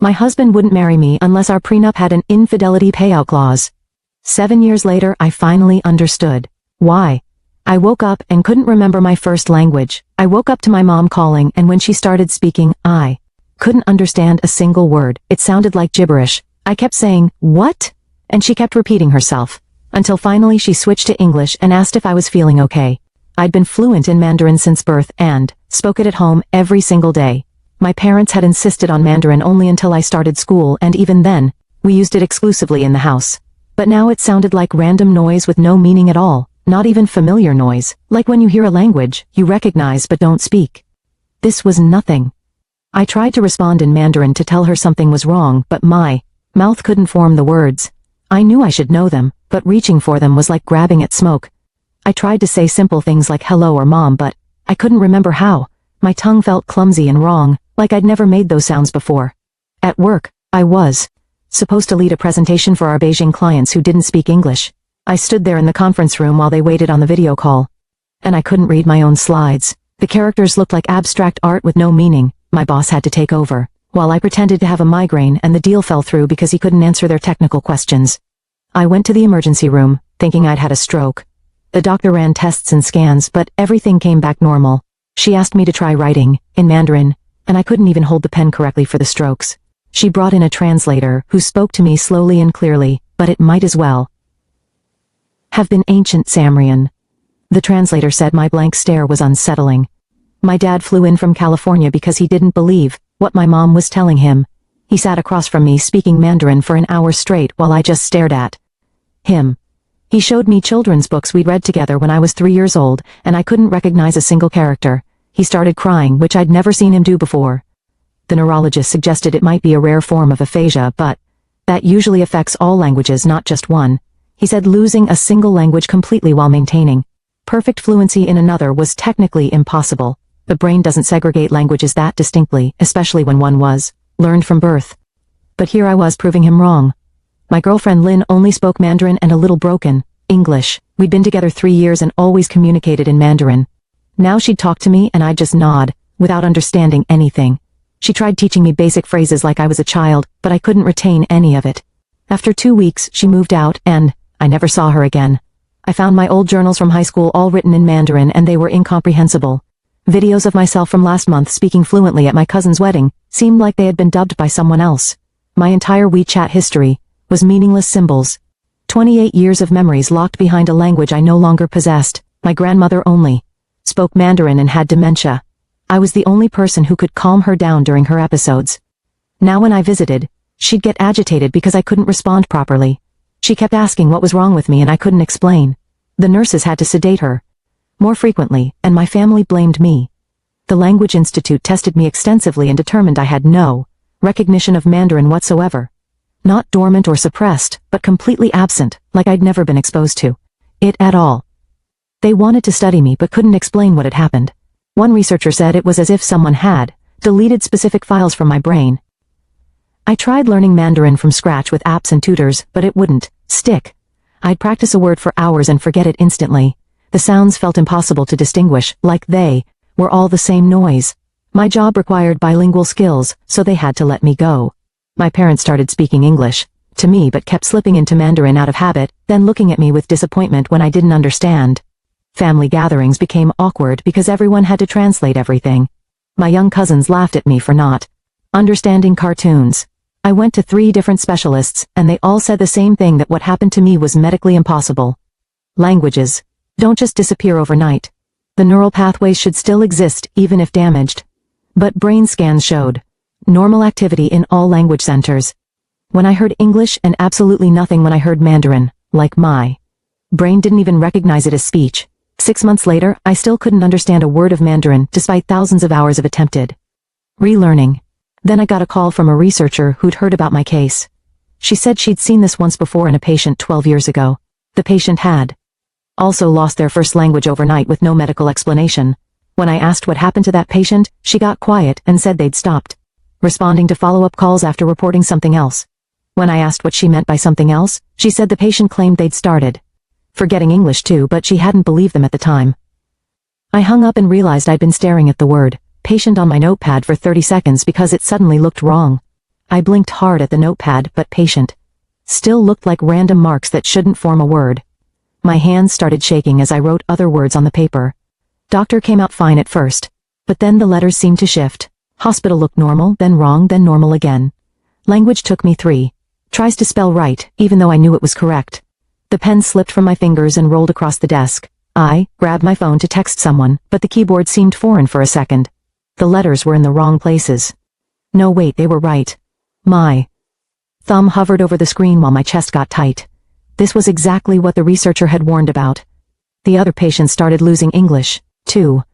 My husband wouldn't marry me unless our prenup had an infidelity payout clause. 7 years later, I finally understood. Why? I woke up and couldn't remember my first language. I woke up to my mom calling, and when she started speaking, I couldn't understand a single word. It sounded like gibberish. I kept saying, "What?" And she kept repeating herself, until finally she switched to English and asked if I was feeling okay. I'd been fluent in Mandarin since birth and spoke it at home every single day. My parents had insisted on Mandarin only until I started school, and even then, we used it exclusively in the house. But now it sounded like random noise with no meaning at all, not even familiar noise, like when you hear a language you recognize but don't speak. This was nothing. I tried to respond in Mandarin to tell her something was wrong, but my mouth couldn't form the words. I knew I should know them, but reaching for them was like grabbing at smoke. I tried to say simple things like hello or mom, but I couldn't remember how. My tongue felt clumsy and wrong, like I'd never made those sounds before. At work, I was supposed to lead a presentation for our Beijing clients who didn't speak English. I stood there in the conference room while they waited on the video call. And I couldn't read my own slides. The characters looked like abstract art with no meaning. My boss had to take over, while I pretended to have a migraine, and the deal fell through because he couldn't answer their technical questions. I went to the emergency room, thinking I'd had a stroke. The doctor ran tests and scans, but everything came back normal. She asked me to try writing, in Mandarin, and I couldn't even hold the pen correctly for the strokes. She brought in a translator, who spoke to me slowly and clearly, but it might as well have been ancient Samrian. The translator said my blank stare was unsettling. My dad flew in from California because he didn't believe what my mom was telling him. He sat across from me speaking Mandarin for an hour straight while I just stared at him. He showed me children's books we'd read together when I was 3 years old, and I couldn't recognize a single character. He started crying, which I'd never seen him do before. The neurologist suggested it might be a rare form of aphasia, but that usually affects all languages, not just one. He said losing a single language completely while maintaining perfect fluency in another was technically impossible. The brain doesn't segregate languages that distinctly, especially when one was learned from birth. But here I was proving him wrong. My girlfriend Lynn only spoke Mandarin and a little broken English. We'd been together 3 years and always communicated in Mandarin. Now she'd talk to me and I'd just nod, without understanding anything. She tried teaching me basic phrases like I was a child, but I couldn't retain any of it. After 2 weeks, she moved out, and I never saw her again. I found my old journals from high school all written in Mandarin, and they were incomprehensible. Videos of myself from last month speaking fluently at my cousin's wedding seemed like they had been dubbed by someone else. My entire WeChat history was meaningless symbols. 28 years of memories locked behind a language I no longer possessed. My grandmother only spoke Mandarin and had dementia. I was the only person who could calm her down during her episodes. Now when I visited, she'd get agitated because I couldn't respond properly. She kept asking what was wrong with me and I couldn't explain. The nurses had to sedate her more frequently, and my family blamed me. The Language Institute tested me extensively and determined I had no recognition of Mandarin whatsoever. Not dormant or suppressed, but completely absent, like I'd never been exposed to it at all. They wanted to study me but couldn't explain what had happened. One researcher said it was as if someone had deleted specific files from my brain. I tried learning Mandarin from scratch with apps and tutors, but it wouldn't stick. I'd practice a word for hours and forget it instantly. The sounds felt impossible to distinguish, like they were all the same noise. My job required bilingual skills, so they had to let me go. My parents started speaking English to me but kept slipping into Mandarin out of habit, then looking at me with disappointment when I didn't understand. Family gatherings became awkward because everyone had to translate everything. My young cousins laughed at me for not understanding cartoons. I went to 3 different specialists, and they all said the same thing, that what happened to me was medically impossible. Languages don't just disappear overnight. The neural pathways should still exist even if damaged. But brain scans showed normal activity in all language centers. When I heard English and absolutely nothing when I heard Mandarin, like my brain didn't even recognize it as speech. 6 months later, I still couldn't understand a word of Mandarin despite thousands of hours of attempted relearning. Then I got a call from a researcher who'd heard about my case. She said she'd seen this once before in a patient 12 years ago. The patient had also lost their first language overnight with no medical explanation. When I asked what happened to that patient, she got quiet and said they'd stopped responding to follow-up calls after reporting something else. When I asked what she meant by something else, she said the patient claimed they'd started forgetting English too, but she hadn't believed them at the time. I hung up and realized I'd been staring at the word patient on my notepad for 30 seconds because it suddenly looked wrong. I blinked hard at the notepad, but patient. Still looked like random marks that shouldn't form a word. My hands started shaking as I wrote other words on the paper. Doctor came out fine at first, but then the letters seemed to shift. Hospital looked normal, then wrong, then normal again. Language took me 3 tries to spell right, even though I knew it was correct. The pen slipped from my fingers and rolled across the desk. I grabbed my phone to text someone, but the keyboard seemed foreign for a second. The letters were in the wrong places. No, wait, they were right. My thumb hovered over the screen while my chest got tight. This was exactly what the researcher had warned about. The other patients started losing English, too.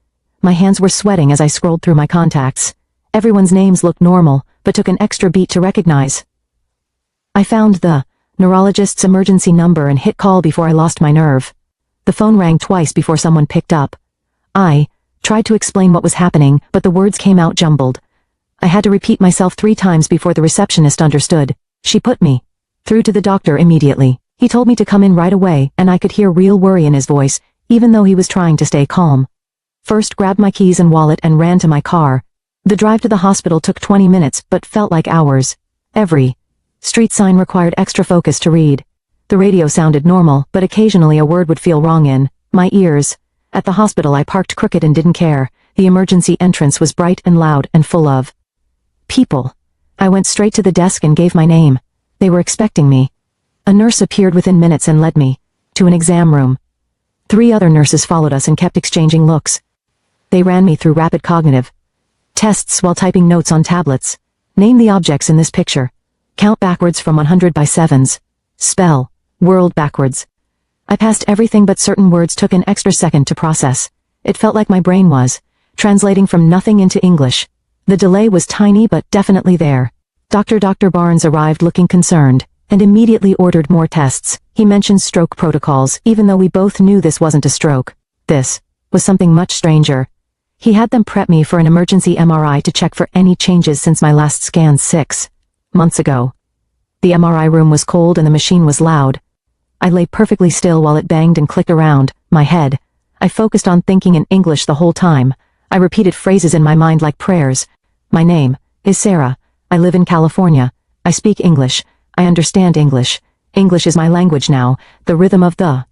My hands were sweating as I scrolled through my contacts. Everyone's names looked normal, but took an extra beat to recognize. I found the neurologist's emergency number and hit call before I lost my nerve. The phone rang twice before someone picked up. I tried to explain what was happening, but the words came out jumbled. I had to repeat myself 3 times before the receptionist understood. She put me through to the doctor immediately. He told me to come in right away, and I could hear real worry in his voice, even though he was trying to stay calm. First grabbed my keys and wallet and ran to my car. The drive to the hospital took 20 minutes, but felt like hours. Every street sign required extra focus to read. The radio sounded normal, but occasionally a word would feel wrong in my ears. At the hospital I parked crooked and didn't care. The emergency entrance was bright and loud and full of people. I went straight to the desk and gave my name. They were expecting me. A nurse appeared within minutes and led me to an exam room. 3 other nurses followed us and kept exchanging looks. They ran me through rapid cognitive tests while typing notes on tablets. Name the objects in this picture. Count backwards from 100 by 7s. Spell world backwards. I passed everything, but certain words took an extra second to process. It felt like my brain was translating from nothing into English. The delay was tiny but definitely there. Dr. Barnes arrived looking concerned, and immediately ordered more tests. He mentioned stroke protocols, even though we both knew this wasn't a stroke. This was something much stranger. He had them prep me for an emergency MRI to check for any changes since my last scan 6 months ago. The MRI room was cold and the machine was loud. I lay perfectly still while it banged and clicked around my head. I focused on thinking in English the whole time. I repeated phrases in my mind like prayers. My name is Sarah. I live in California. I speak English. I understand English. English is my language now. The rhythm of the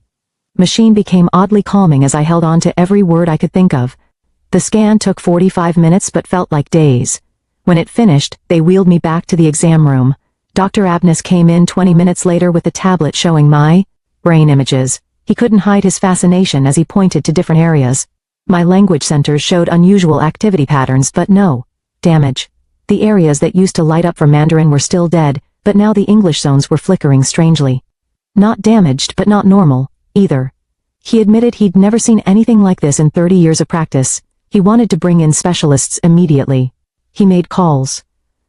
machine became oddly calming as I held on to every word I could think of. The scan took 45 minutes but felt like days. When it finished, they wheeled me back to the exam room. Dr. Abness came in 20 minutes later with a tablet showing my brain images. He couldn't hide his fascination as he pointed to different areas. My language centers showed unusual activity patterns, but no damage. The areas that used to light up for Mandarin were still dead, but now the English zones were flickering strangely. Not damaged, but not normal, either. He admitted he'd never seen anything like this in 30 years of practice. He wanted to bring in specialists immediately. He made calls.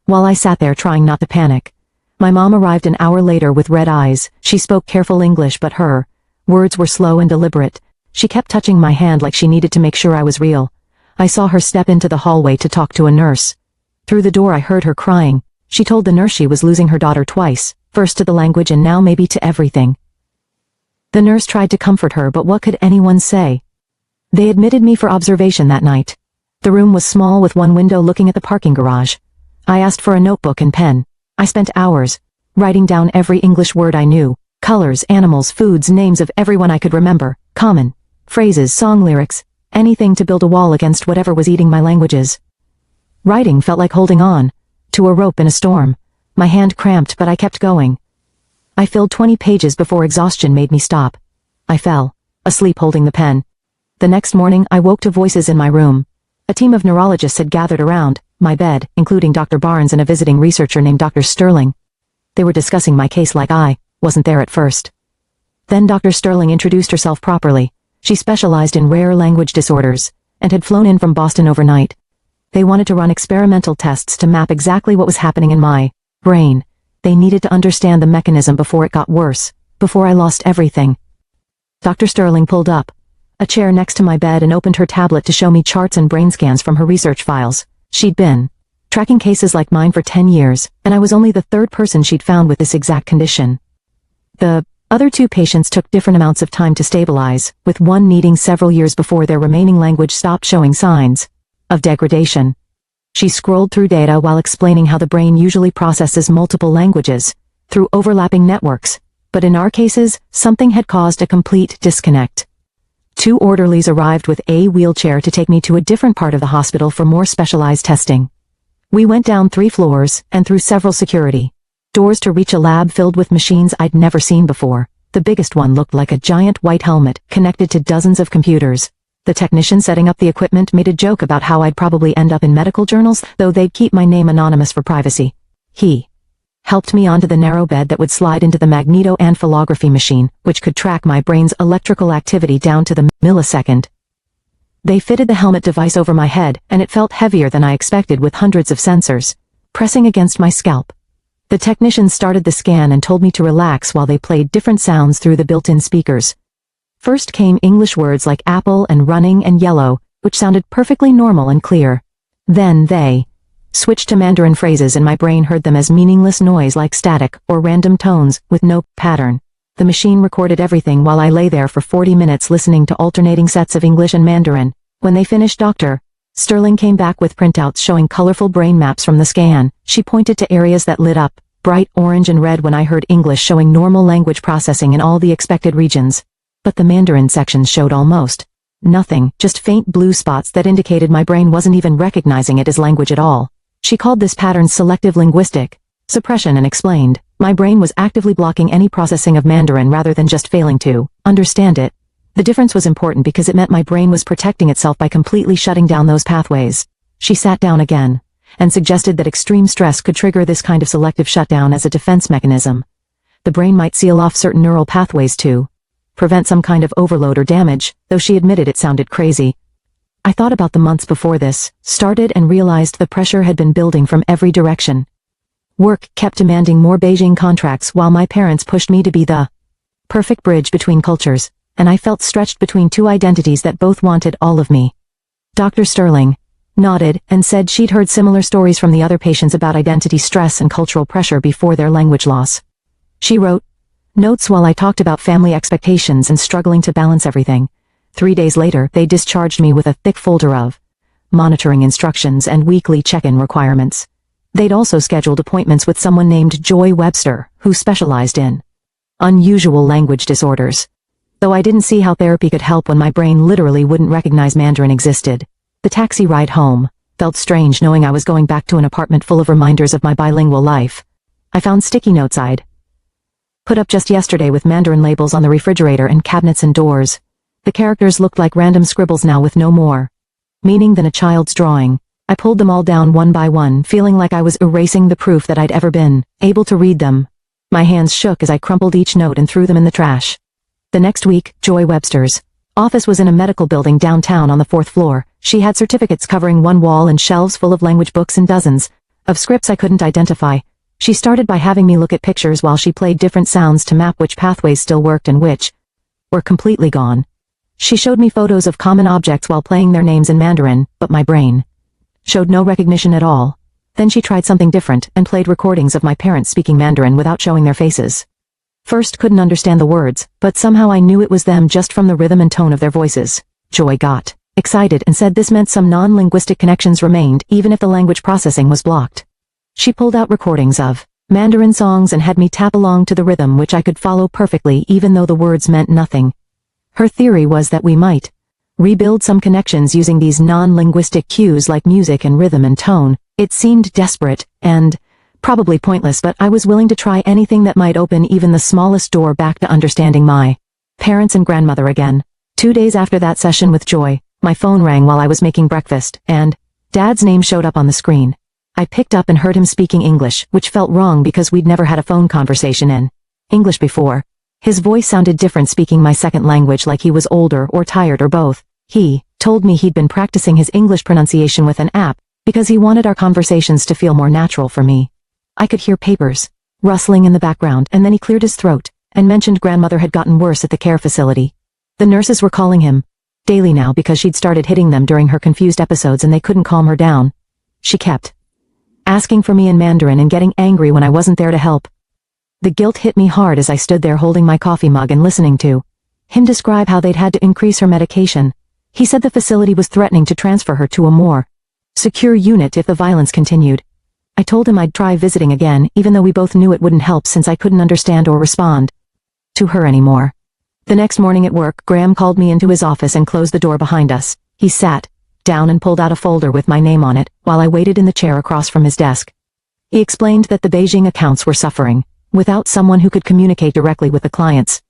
While I sat there trying not to panic, my mom arrived an hour later with red eyes. She spoke careful English, but her words were slow and deliberate. She kept touching my hand like she needed to make sure I was real. I saw her step into the hallway to talk to a nurse. Through the door I heard her crying. She told the nurse she was losing her daughter twice, first to the language and now maybe to everything. The nurse tried to comfort her, but what could anyone say? They admitted me for observation that night. The room was small with one window looking at the parking garage. I asked for a notebook and pen. I spent hours writing down every English word I knew. Colors, animals, foods, names of everyone I could remember. Common phrases, song lyrics, anything to build a wall against whatever was eating my languages. Writing felt like holding on to a rope in a storm. My hand cramped, but I kept going. I filled 20 pages before exhaustion made me stop. I fell asleep holding the pen. The next morning I woke to voices in my room. A team of neurologists had gathered around my bed, including Dr. Barnes and a visiting researcher named Dr. Sterling. They were discussing my case like I wasn't there at first. Then Dr. Sterling introduced herself properly. She specialized in rare language disorders, and had flown in from Boston overnight. They wanted to run experimental tests to map exactly what was happening in my brain. They needed to understand the mechanism before it got worse, before I lost everything. Dr. Sterling pulled up a chair next to my bed and opened her tablet to show me charts and brain scans from her research files. She'd been tracking cases like mine for 10 years, and I was only the 3rd person she'd found with this exact condition. The other 2 patients took different amounts of time to stabilize, with one needing several years before their remaining language stopped showing signs of degradation. She scrolled through data while explaining how the brain usually processes multiple languages, through overlapping networks, but in our cases, something had caused a complete disconnect. 2 orderlies arrived with a wheelchair to take me to a different part of the hospital for more specialized testing. We went down 3 floors, and through several security doors to reach a lab filled with machines I'd never seen before. The biggest one looked like a giant white helmet, connected to dozens of computers. The technician setting up the equipment made a joke about how I'd probably end up in medical journals, though they'd keep my name anonymous for privacy. He helped me onto the narrow bed that would slide into the magnetoencephalography machine, which could track my brain's electrical activity down to the millisecond. They fitted the helmet device over my head, and it felt heavier than I expected with hundreds of sensors pressing against my scalp. The technicians started the scan and told me to relax while they played different sounds through the built-in speakers. First came English words like apple and running and yellow, which sounded perfectly normal and clear. Then they switched to Mandarin phrases and my brain heard them as meaningless noise like static or random tones with no pattern. The machine recorded everything while I lay there for 40 minutes listening to alternating sets of English and Mandarin. When they finished, Dr. Sterling came back with printouts showing colorful brain maps from the scan. She pointed to areas that lit up, bright orange and red when I heard English, showing normal language processing in all the expected regions. But the Mandarin sections showed almost nothing, just faint blue spots that indicated my brain wasn't even recognizing it as language at all. She called this pattern selective linguistic suppression and explained, my brain was actively blocking any processing of Mandarin rather than just failing to understand it. The difference was important because it meant my brain was protecting itself by completely shutting down those pathways. She sat down again and suggested that extreme stress could trigger this kind of selective shutdown as a defense mechanism. The brain might seal off certain neural pathways to prevent some kind of overload or damage, though she admitted it sounded crazy. I thought about the months before this started and realized the pressure had been building from every direction. Work kept demanding more Beijing contracts while my parents pushed me to be the perfect bridge between cultures, and I felt stretched between 2 identities that both wanted all of me. Dr. Sterling nodded and said she'd heard similar stories from the other patients about identity stress and cultural pressure before their language loss. She wrote notes while I talked about family expectations and struggling to balance everything. 3 days later, they discharged me with a thick folder of monitoring instructions and weekly check-in requirements. They'd also scheduled appointments with someone named Joy Webster, who specialized in unusual language disorders. Though I didn't see how therapy could help when my brain literally wouldn't recognize Mandarin existed. The taxi ride home felt strange, knowing I was going back to an apartment full of reminders of my bilingual life. I found sticky notes I'd put up just yesterday with Mandarin labels on the refrigerator and cabinets and doors. The characters looked like random scribbles now with no more meaning than a child's drawing. I pulled them all down one by one, feeling like I was erasing the proof that I'd ever been able to read them. My hands shook as I crumpled each note and threw them in the trash. The next week, Joy Webster's office was in a medical building downtown on the 4th floor. She had certificates covering one wall and shelves full of language books and dozens of scripts I couldn't identify. She started by having me look at pictures while she played different sounds to map which pathways still worked and which were completely gone. She showed me photos of common objects while playing their names in Mandarin, but my brain showed no recognition at all. Then she tried something different and played recordings of my parents speaking Mandarin without showing their faces. First couldn't understand the words, but somehow I knew it was them just from the rhythm and tone of their voices. Joy got excited and said this meant some non-linguistic connections remained even if the language processing was blocked. She pulled out recordings of Mandarin songs and had me tap along to the rhythm, which I could follow perfectly even though the words meant nothing. Her theory was that we might rebuild some connections using these non-linguistic cues like music and rhythm and tone. It seemed desperate and probably pointless, but I was willing to try anything that might open even the smallest door back to understanding my parents and grandmother again. 2 days after that session with Joy, my phone rang while I was making breakfast, and Dad's name showed up on the screen. I picked up and heard him speaking English, which felt wrong because we'd never had a phone conversation in English before. His voice sounded different, speaking my second language, like he was older or tired or both. He told me he'd been practicing his English pronunciation with an app because he wanted our conversations to feel more natural for me. I could hear papers rustling in the background, and then he cleared his throat and mentioned grandmother had gotten worse at the care facility. The nurses were calling him daily now because she'd started hitting them during her confused episodes and they couldn't calm her down. She kept asking for me in Mandarin and getting angry when I wasn't there to help. The guilt hit me hard as I stood there holding my coffee mug and listening to him describe how they'd had to increase her medication. He said the facility was threatening to transfer her to a more secure unit if the violence continued. I told him I'd try visiting again, even though we both knew it wouldn't help since I couldn't understand or respond to her anymore. The next morning at work, Graham called me into his office and closed the door behind us. He sat down and pulled out a folder with my name on it, while I waited in the chair across from his desk. He explained that the Beijing accounts were suffering, without someone who could communicate directly with the clients.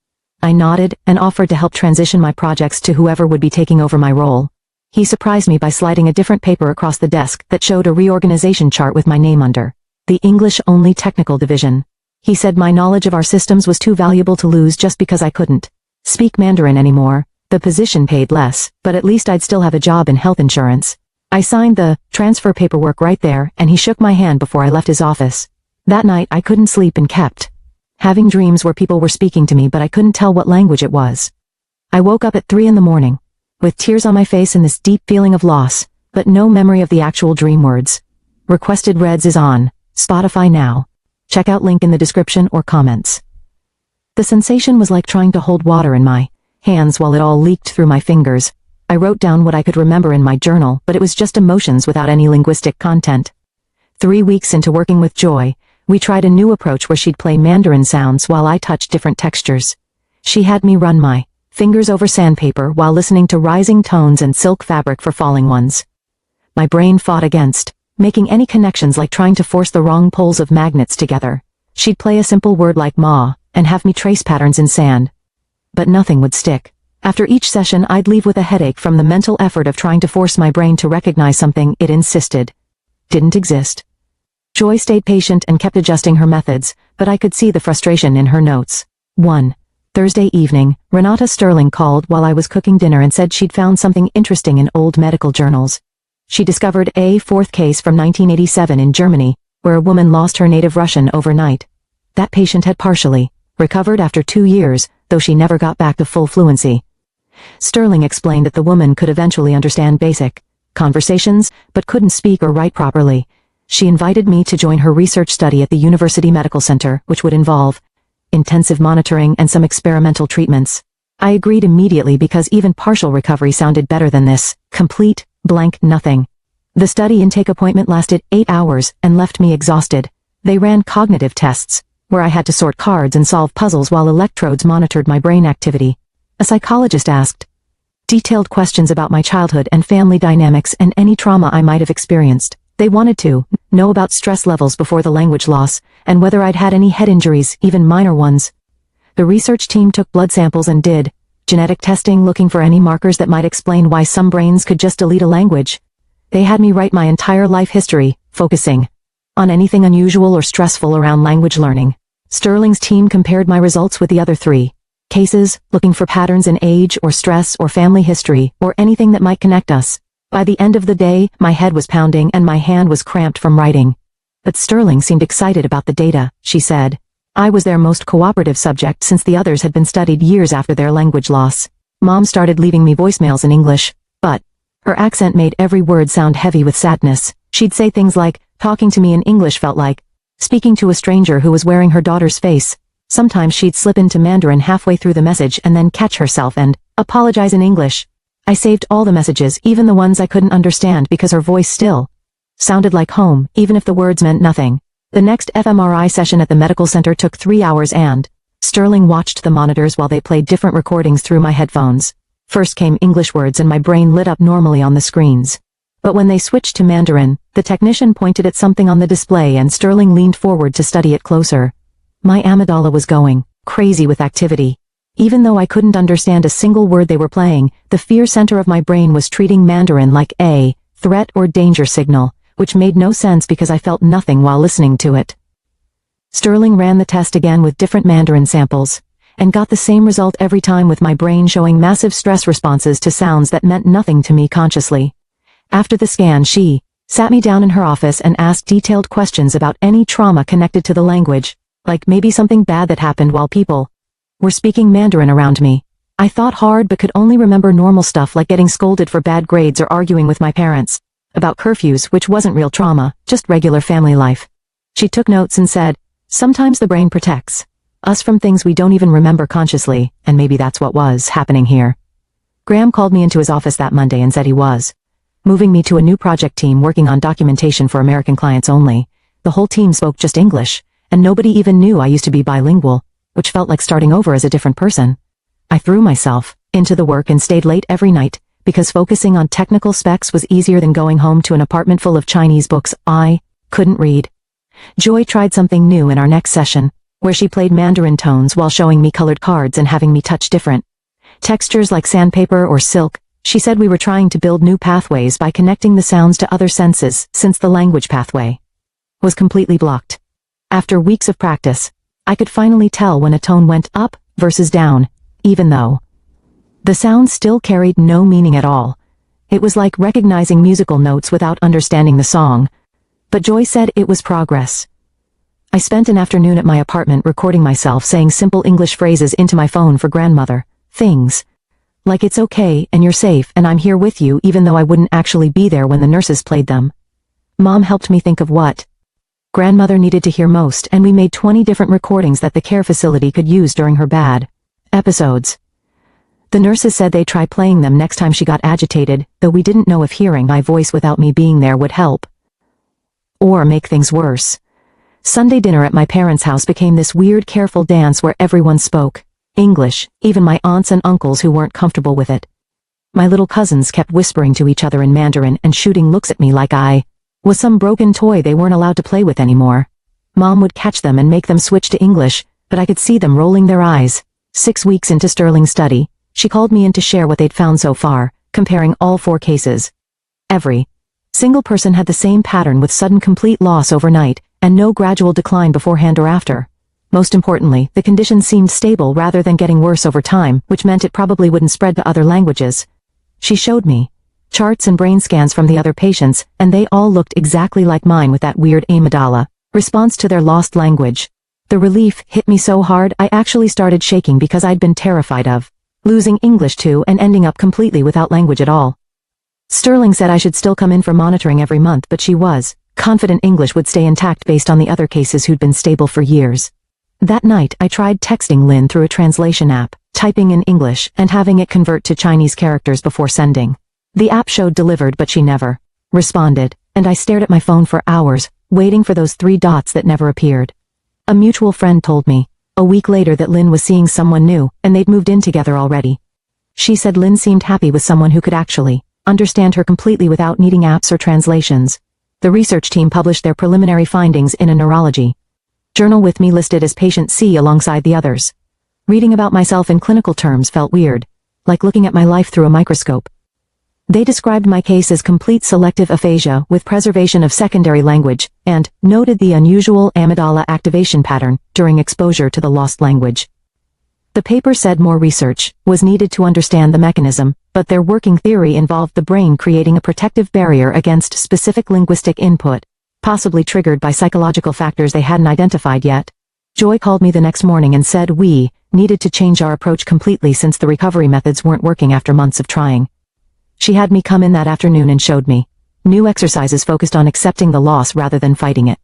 I nodded and offered to help transition my projects to whoever would be taking over my role. He surprised me by sliding a different paper across the desk that showed a reorganization chart with my name under the English-only technical division. He said my knowledge of our systems was too valuable to lose just because I couldn't speak Mandarin anymore. The position paid less, but at least I'd still have a job in health insurance. I signed the transfer paperwork right there, and he shook my hand before I left his office. That night I couldn't sleep and kept having dreams where people were speaking to me, but I couldn't tell what language it was. I woke up at 3 a.m, with tears on my face and this deep feeling of loss, but no memory of the actual dream words. Requested Reds is on Spotify now. Check out link in the description or comments. The sensation was like trying to hold water in my hands while it all leaked through my fingers. I wrote down what I could remember in my journal, but it was just emotions without any linguistic content. 3 weeks into working with Joy, we tried a new approach where she'd play Mandarin sounds while I touched different textures. She had me run my fingers over sandpaper while listening to rising tones and silk fabric for falling ones. My brain fought against making any connections, like trying to force the wrong poles of magnets together. She'd play a simple word like ma, and have me trace patterns in sand. But nothing would stick. After each session I'd leave with a headache from the mental effort of trying to force my brain to recognize something it insisted didn't exist. Joy stayed patient and kept adjusting her methods, but I could see the frustration in her notes. 1 Thursday evening, Renata Sterling called while I was cooking dinner and said she'd found something interesting in old medical journals. She discovered a fourth case from 1987 in Germany, where a woman lost her native Russian overnight. That patient had partially recovered after 2 years, though she never got back to full fluency. Sterling explained that the woman could eventually understand basic conversations, but couldn't speak or write properly. She invited me to join her research study at the University Medical Center, which would involve intensive monitoring and some experimental treatments. I agreed immediately because even partial recovery sounded better than this complete blank nothing. The study intake appointment lasted 8 hours and left me exhausted. They ran cognitive tests, where I had to sort cards and solve puzzles while electrodes monitored my brain activity. A psychologist asked detailed questions about my childhood and family dynamics and any trauma I might have experienced. They wanted to know about stress levels before the language loss, and whether I'd had any head injuries, even minor ones. The research team took blood samples and did genetic testing looking for any markers that might explain why some brains could just delete a language. They had me write my entire life history, focusing on anything unusual or stressful around language learning. Sterling's team compared my results with the other 3 cases, looking for patterns in age or stress or family history or anything that might connect us. By the end of the day, my head was pounding and my hand was cramped from writing. But Sterling seemed excited about the data, she said. I was their most cooperative subject since the others had been studied years after their language loss. Mom started leaving me voicemails in English, but her accent made every word sound heavy with sadness. She'd say things like, talking to me in English felt like speaking to a stranger who was wearing her daughter's face. Sometimes she'd slip into Mandarin halfway through the message and then catch herself and apologize in English. I saved all the messages, even the ones I couldn't understand, because her voice still sounded like home, even if the words meant nothing. The next fMRI session at the medical center took 3 hours and Sterling watched the monitors while they played different recordings through my headphones. First came English words and my brain lit up normally on the screens. But when they switched to Mandarin, the technician pointed at something on the display and Sterling leaned forward to study it closer. My amygdala was going crazy with activity. Even though I couldn't understand a single word they were playing, the fear center of my brain was treating Mandarin like a threat or danger signal, which made no sense because I felt nothing while listening to it. Sterling ran the test again with different Mandarin samples, and got the same result every time, with my brain showing massive stress responses to sounds that meant nothing to me consciously. After the scan, she sat me down in her office and asked detailed questions about any trauma connected to the language, like maybe something bad that happened while people were speaking Mandarin around me. I thought hard but could only remember normal stuff like getting scolded for bad grades or arguing with my parents about curfews, which wasn't real trauma, just regular family life. She took notes and said, sometimes the brain protects us from things we don't even remember consciously, and maybe that's what was happening here. Graham called me into his office that Monday and said he was moving me to a new project team working on documentation for American clients only. The whole team spoke just English, and nobody even knew I used to be bilingual, which felt like starting over as a different person. I threw myself into the work and stayed late every night, because focusing on technical specs was easier than going home to an apartment full of Chinese books I couldn't read. Joy tried something new in our next session, where she played Mandarin tones while showing me colored cards and having me touch different textures like sandpaper or silk. She said we were trying to build new pathways by connecting the sounds to other senses, since the language pathway was completely blocked. After weeks of practice, I could finally tell when a tone went up versus down, even though the sound still carried no meaning at all. It was like recognizing musical notes without understanding the song. But Joy said it was progress. I spent an afternoon at my apartment recording myself saying simple English phrases into my phone for grandmother. Things like it's okay and you're safe and I'm here with you, even though I wouldn't actually be there when the nurses played them. Mom helped me think of what grandmother needed to hear most, and we made 20 different recordings that the care facility could use during her bad episodes. The nurses said they'd try playing them next time she got agitated, though we didn't know if hearing my voice without me being there would help or make things worse. Sunday dinner at my parents' house became this weird, careful dance where everyone spoke English, even my aunts and uncles who weren't comfortable with it. My little cousins kept whispering to each other in Mandarin and shooting looks at me like I was some broken toy they weren't allowed to play with anymore. Mom would catch them and make them switch to English, but I could see them rolling their eyes. 6 weeks into Sterling's study, she called me in to share what they'd found so far, comparing all 4 cases. Every single person had the same pattern, with sudden complete loss overnight, and no gradual decline beforehand or after. Most importantly, the condition seemed stable rather than getting worse over time, which meant it probably wouldn't spread to other languages. She showed me charts and brain scans from the other patients, and they all looked exactly like mine, with that weird amygdala response to their lost language. The relief hit me so hard I actually started shaking, because I'd been terrified of losing English too and ending up completely without language at all. Sterling said I should still come in for monitoring every month, but she was confident English would stay intact based on the other cases who'd been stable for years. That night I tried texting Lynn through a translation app, typing in English and having it convert to Chinese characters before sending. The app showed delivered, but she never responded, and I stared at my phone for hours, waiting for those 3 dots that never appeared. A mutual friend told me a week later that Lynn was seeing someone new, and they'd moved in together already. She said Lynn seemed happy with someone who could actually understand her completely without needing apps or translations. The research team published their preliminary findings in a neurology journal, with me listed as patient C alongside the others. Reading about myself in clinical terms felt weird, like looking at my life through a microscope. They described my case as complete selective aphasia with preservation of secondary language, and noted the unusual amygdala activation pattern during exposure to the lost language. The paper said more research was needed to understand the mechanism, but their working theory involved the brain creating a protective barrier against specific linguistic input, possibly triggered by psychological factors they hadn't identified yet. Joy called me the next morning and said we needed to change our approach completely, since the recovery methods weren't working after months of trying. She had me come in that afternoon and showed me new exercises focused on accepting the loss rather than fighting it.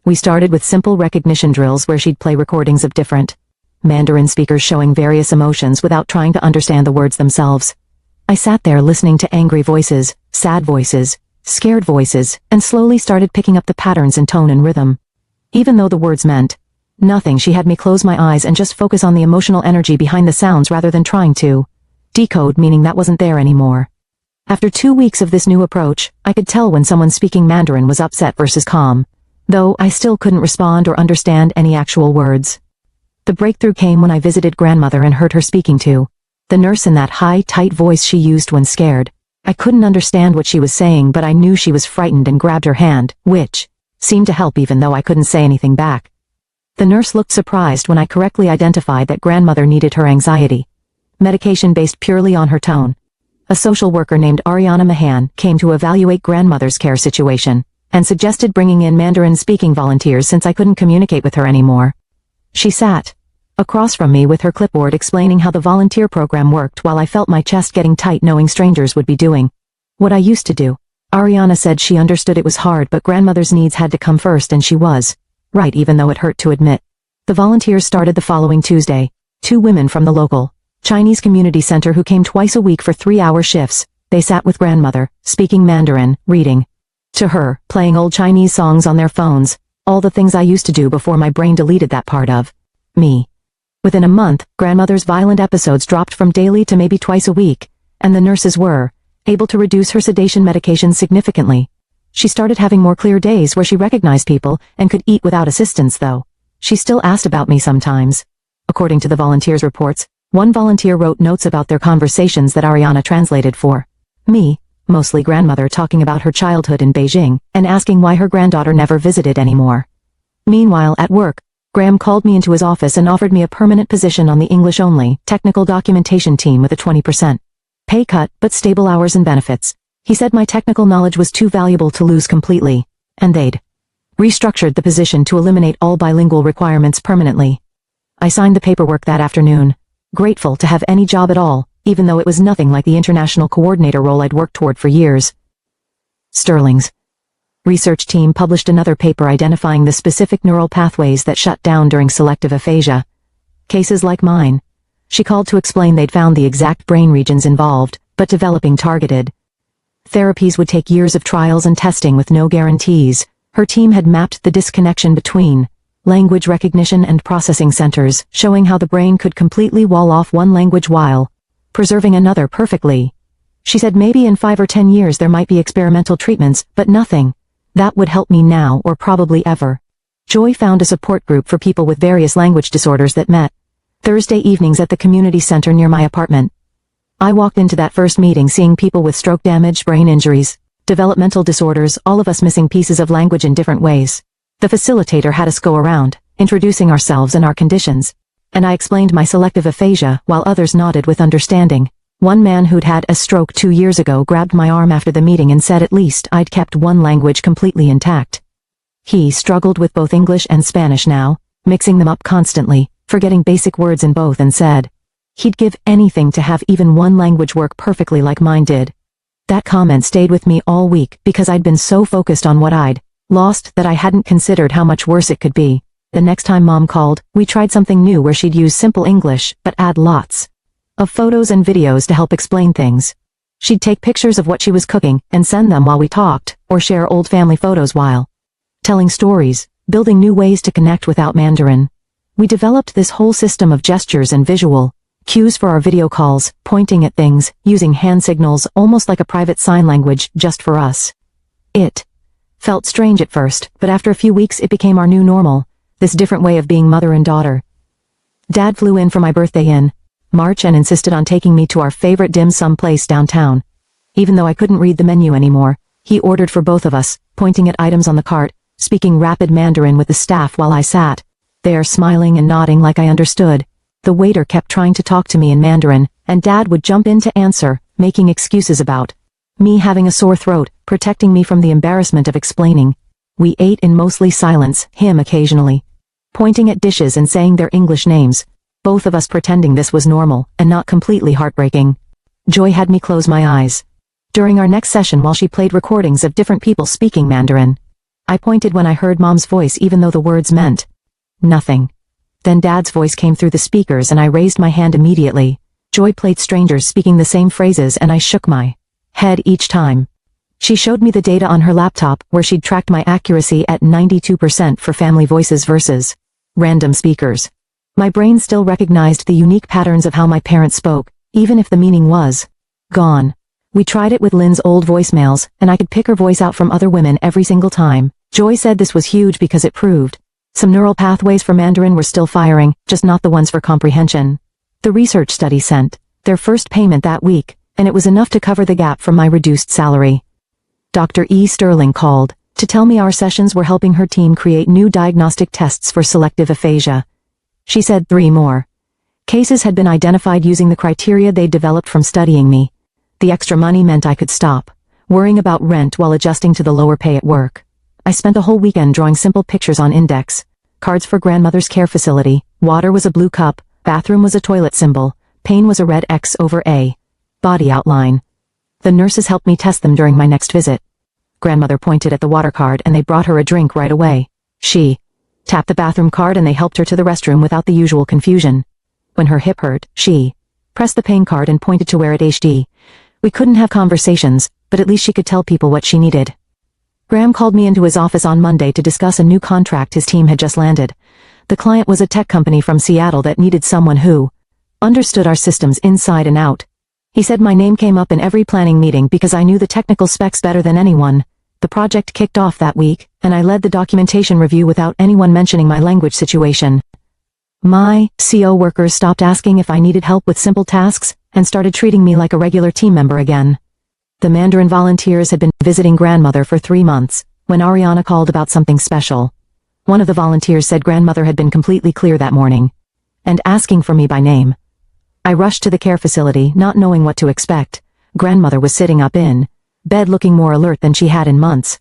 We started with simple recognition drills where she'd play recordings of different Mandarin speakers showing various emotions without trying to understand the words themselves. I sat there listening to angry voices, sad voices, scared voices, and slowly started picking up the patterns in tone and rhythm. Even though the words meant nothing, she had me close my eyes and just focus on the emotional energy behind the sounds rather than trying to decode meaning that wasn't there anymore. After 2 weeks of this new approach, I could tell when someone speaking Mandarin was upset versus calm, though I still couldn't respond or understand any actual words. The breakthrough came when I visited grandmother and heard her speaking to the nurse in that high, tight voice she used when scared. I couldn't understand what she was saying, but I knew she was frightened and grabbed her hand, which seemed to help even though I couldn't say anything back. The nurse looked surprised when I correctly identified that grandmother needed her anxiety medication based purely on her tone. A social worker named Ariana Mahan came to evaluate grandmother's care situation and suggested bringing in Mandarin-speaking volunteers since I couldn't communicate with her anymore. She sat across from me with her clipboard explaining how the volunteer program worked, while I felt my chest getting tight knowing strangers would be doing what I used to do. Ariana said she understood it was hard, but grandmother's needs had to come first, and she was right, even though it hurt to admit. The volunteers started the following Tuesday. 2 women from the local Chinese community center who came twice a week for 3-hour shifts They sat with grandmother, speaking Mandarin, reading to her, playing old Chinese songs on their phones, all the things I used to do before my brain deleted that part of me. Within a month, grandmother's violent episodes dropped from daily to maybe twice a week, and the nurses were able to reduce her sedation medications significantly. She started having more clear days where she recognized people and could eat without assistance though. She still asked about me sometimes. According to the volunteers' reports, one volunteer wrote notes about their conversations that Ariana translated for me, mostly grandmother talking about her childhood in Beijing and asking why her granddaughter never visited anymore. Meanwhile, at work, Graham called me into his office and offered me a permanent position on the English-only technical documentation team with a 20% pay cut but stable hours and benefits. He said my technical knowledge was too valuable to lose completely, and they'd restructured the position to eliminate all bilingual requirements permanently. I signed the paperwork that afternoon, grateful to have any job at all, even though it was nothing like the international coordinator role I'd worked toward for years. Sterling's research team published another paper identifying the specific neural pathways that shut down during selective aphasia. Cases like mine. She called to explain they'd found the exact brain regions involved, but developing targeted therapies would take years of trials and testing with no guarantees. Her team had mapped the disconnection between language recognition and processing centers, showing how the brain could completely wall off one language while preserving another perfectly. She said maybe in 5 or 10 years there might be experimental treatments, but nothing that would help me now or probably ever. Joy found a support group for people with various language disorders that met Thursday evenings at the community center near my apartment. I walked into that first meeting seeing people with stroke damage, brain injuries, developmental disorders, all of us missing pieces of language in different ways. The facilitator had us go around, introducing ourselves and our conditions, and I explained my selective aphasia while others nodded with understanding. One man who'd had a stroke 2 years ago grabbed my arm after the meeting and said at least I'd kept one language completely intact. He struggled with both English and Spanish now, mixing them up constantly, forgetting basic words in both, and said he'd give anything to have even one language work perfectly like mine did. That comment stayed with me all week because I'd been so focused on what I'd lost that I hadn't considered how much worse it could be. The next time Mom called, we tried something new where she'd use simple English but add lots of photos and videos to help explain things. She'd take pictures of what she was cooking and send them while we talked, or share old family photos while telling stories, building new ways to connect without Mandarin. We developed this whole system of gestures and visual cues for our video calls, pointing at things, using hand signals, almost like a private sign language just for us. It felt strange at first, but after a few weeks it became our new normal, this different way of being mother and daughter. Dad flew in for my birthday in March and insisted on taking me to our favorite dim sum place downtown. Even though I couldn't read the menu anymore, he ordered for both of us, pointing at items on the cart, speaking rapid Mandarin with the staff while I sat there smiling and nodding like I understood. The waiter kept trying to talk to me in Mandarin, and Dad would jump in to answer, making excuses about me having a sore throat, protecting me from the embarrassment of explaining. We ate in mostly silence, him occasionally pointing at dishes and saying their English names, both of us pretending this was normal and not completely heartbreaking. Joy had me close my eyes during our next session while she played recordings of different people speaking Mandarin. I pointed when I heard Mom's voice even though the words meant nothing. Then Dad's voice came through the speakers and I raised my hand immediately. Joy played strangers speaking the same phrases and I shook my head each time. She showed me the data on her laptop where she'd tracked my accuracy at 92% for family voices versus random speakers. My brain still recognized the unique patterns of how my parents spoke, even if the meaning was gone. We tried it with Lynn's old voicemails, and I could pick her voice out from other women every single time. Joy said this was huge because it proved some neural pathways for Mandarin were still firing, just not the ones for comprehension. The research study sent their first payment that week, and it was enough to cover the gap from my reduced salary. Dr. E. Sterling called to tell me our sessions were helping her team create new diagnostic tests for selective aphasia. She said 3 more cases had been identified using the criteria they'd developed from studying me. The extra money meant I could stop worrying about rent while adjusting to the lower pay at work. I spent a whole weekend drawing simple pictures on index cards for grandmother's care facility. Water was a blue cup, bathroom was a toilet symbol, pain was a red X over A. Body outline. The nurses helped me test them during my next visit. Grandmother pointed at the water card and they brought her a drink right away. She tapped the bathroom card and they helped her to the restroom without the usual confusion. When her hip hurt, she pressed the pain card and pointed to where it HD We couldn't have conversations, but at least she could tell people what she needed. Graham called me into his office on Monday to discuss a new contract his team had just landed. The client was a tech company from Seattle that needed someone who understood our systems inside and out. He said my name came up in every planning meeting because I knew the technical specs better than anyone. The project kicked off that week, and I led the documentation review without anyone mentioning my language situation. My CO workers stopped asking if I needed help with simple tasks, and started treating me like a regular team member again. The Mandarin volunteers had been visiting grandmother for 3 months, when Ariana called about something special. One of the volunteers said grandmother had been completely clear that morning, and asking for me by name. I rushed to the care facility, not knowing what to expect. Grandmother was sitting up in bed looking more alert than she had in months.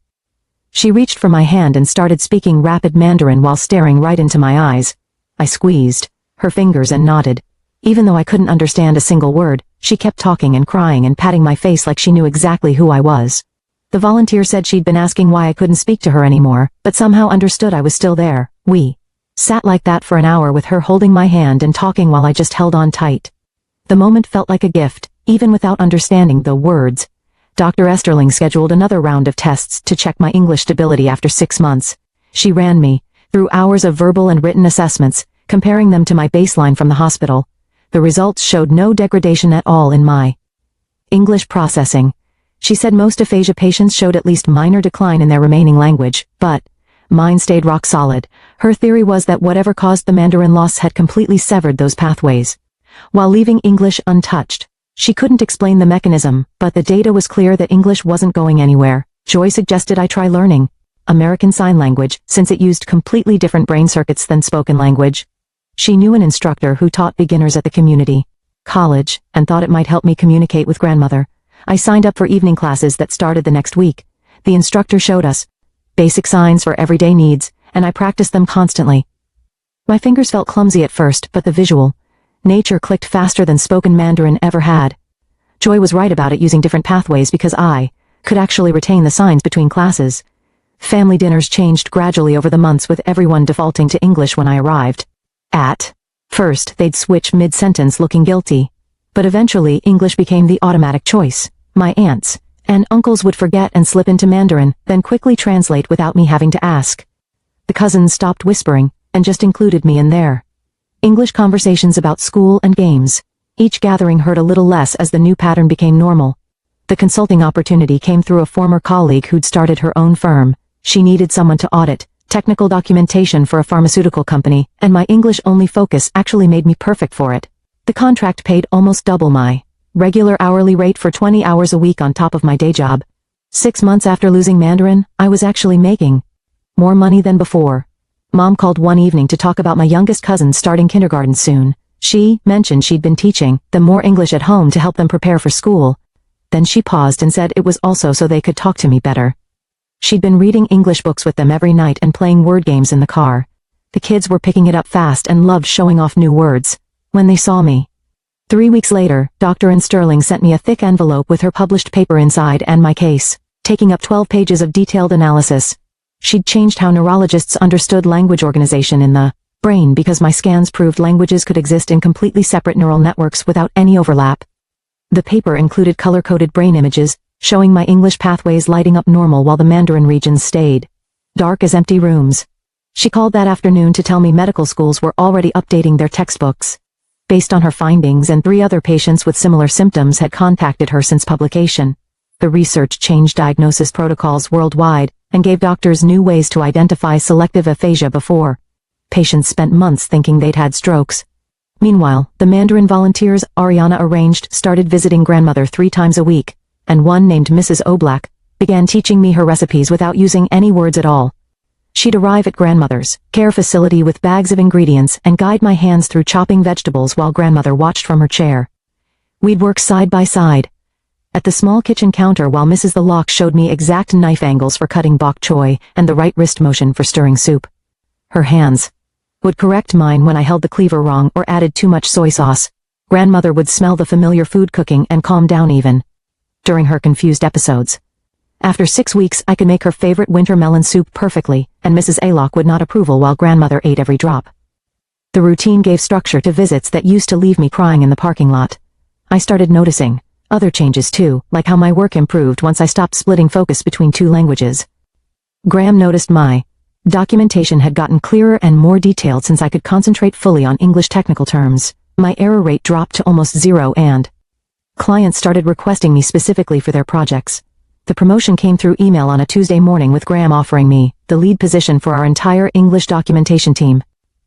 She reached for my hand and started speaking rapid Mandarin while staring right into my eyes. I squeezed her fingers and nodded. Even though I couldn't understand a single word, she kept talking and crying and patting my face like she knew exactly who I was. The volunteer said she'd been asking why I couldn't speak to her anymore, but somehow understood I was still there. We sat like that for an hour with her holding my hand and talking while I just held on tight. The moment felt like a gift, even without understanding the words. Dr. Esterling scheduled another round of tests to check my English stability after 6 months. She ran me through hours of verbal and written assessments, comparing them to my baseline from the hospital. The results showed no degradation at all in my English processing. She said most aphasia patients showed at least minor decline in their remaining language, but mine stayed rock solid. Her theory was that whatever caused the Mandarin loss had completely severed those pathways, while leaving English untouched. She couldn't explain the mechanism, but the data was clear that English wasn't going anywhere. Joy suggested I try learning American Sign Language, since it used completely different brain circuits than spoken language. She knew an instructor who taught beginners at the community college, and thought it might help me communicate with grandmother. I signed up for evening classes that started the next week. The instructor showed us basic signs for everyday needs, and I practiced them constantly. My fingers felt clumsy at first, but the visual nature clicked faster than spoken Mandarin ever had. Joy was right about it using different pathways because I could actually retain the signs between classes. Family dinners changed gradually over the months, with everyone defaulting to English when I arrived. At first, they'd switch mid-sentence looking guilty, but eventually English became the automatic choice. My aunts and uncles would forget and slip into Mandarin, then quickly translate without me having to ask. The cousins stopped whispering and just included me in their English conversations about school and games. Each gathering hurt a little less as the new pattern became normal. The consulting opportunity came through a former colleague who'd started her own firm. She needed someone to audit technical documentation for a pharmaceutical company, and my English-only focus actually made me perfect for it. The contract paid almost double my regular hourly rate for 20 hours a week on top of my day job. 6 months after losing Mandarin, I was actually making more money than before. Mom called one evening to talk about my youngest cousin starting kindergarten soon. She mentioned she'd been teaching them more English at home to help them prepare for school. Then she paused and said it was also so they could talk to me better. She'd been reading English books with them every night and playing word games in the car. The kids were picking it up fast and loved showing off new words when they saw me. 3 weeks later, Dr. Sterling sent me a thick envelope with her published paper inside and my case, taking up 12 pages of detailed analysis. She'd changed how neurologists understood language organization in the brain because my scans proved languages could exist in completely separate neural networks without any overlap. The paper included color-coded brain images, showing my English pathways lighting up normal while the Mandarin regions stayed dark as empty rooms. She called that afternoon to tell me medical schools were already updating their textbooks. Based on her findings, and 3 other patients with similar symptoms had contacted her since publication. The research changed diagnosis protocols worldwide and gave doctors new ways to identify selective aphasia before patients spent months thinking they'd had strokes. Meanwhile, the Mandarin volunteers Ariana arranged started visiting grandmother 3 times a week, and one named Mrs. Oblak began teaching me her recipes without using any words at all. She'd arrive at grandmother's care facility with bags of ingredients and guide my hands through chopping vegetables while grandmother watched from her chair. We'd work side by side at the small kitchen counter while Mrs. The Lock showed me exact knife angles for cutting bok choy and the right wrist motion for stirring soup. Her hands would correct mine when I held the cleaver wrong or added too much soy sauce. Grandmother would smell the familiar food cooking and calm down even during her confused episodes. After 6 weeks, I could make her favorite winter melon soup perfectly, and Mrs. Aylock would nod approval while grandmother ate every drop. The routine gave structure to visits that used to leave me crying in the parking lot. I started noticing Other changes too, like how my work improved once I stopped splitting focus between two languages. Graham noticed my documentation had gotten clearer and more detailed since I could concentrate fully on English technical terms. My error rate dropped to almost zero and clients started requesting me specifically for their projects. The promotion came through email on a Tuesday morning with Graham offering me the lead position for our entire English documentation team.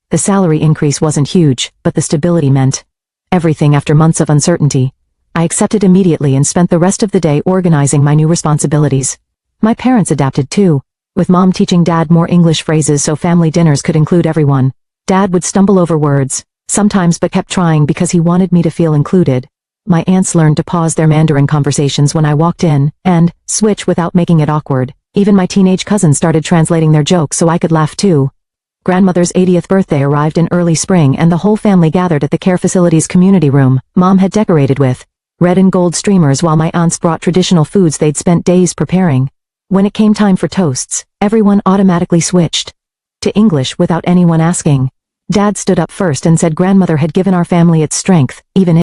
The salary increase wasn't huge, but the stability meant everything after months of uncertainty. I accepted immediately and spent the rest of the day organizing my new responsibilities. My parents adapted too, with Mom teaching Dad more English phrases so family dinners could include everyone. Dad would stumble over words, sometimes, but kept trying because he wanted me to feel included. My aunts learned to pause their Mandarin conversations when I walked in, and switch without making it awkward. Even my teenage cousins started translating their jokes so I could laugh too. Grandmother's 80th birthday arrived in early spring and the whole family gathered at the care facility's community room Mom had decorated with red and gold streamers while my aunts brought traditional foods they'd spent days preparing. When it came time for toasts, everyone automatically switched to English without anyone asking. Dad stood up first and said grandmother had given our family its strength, even if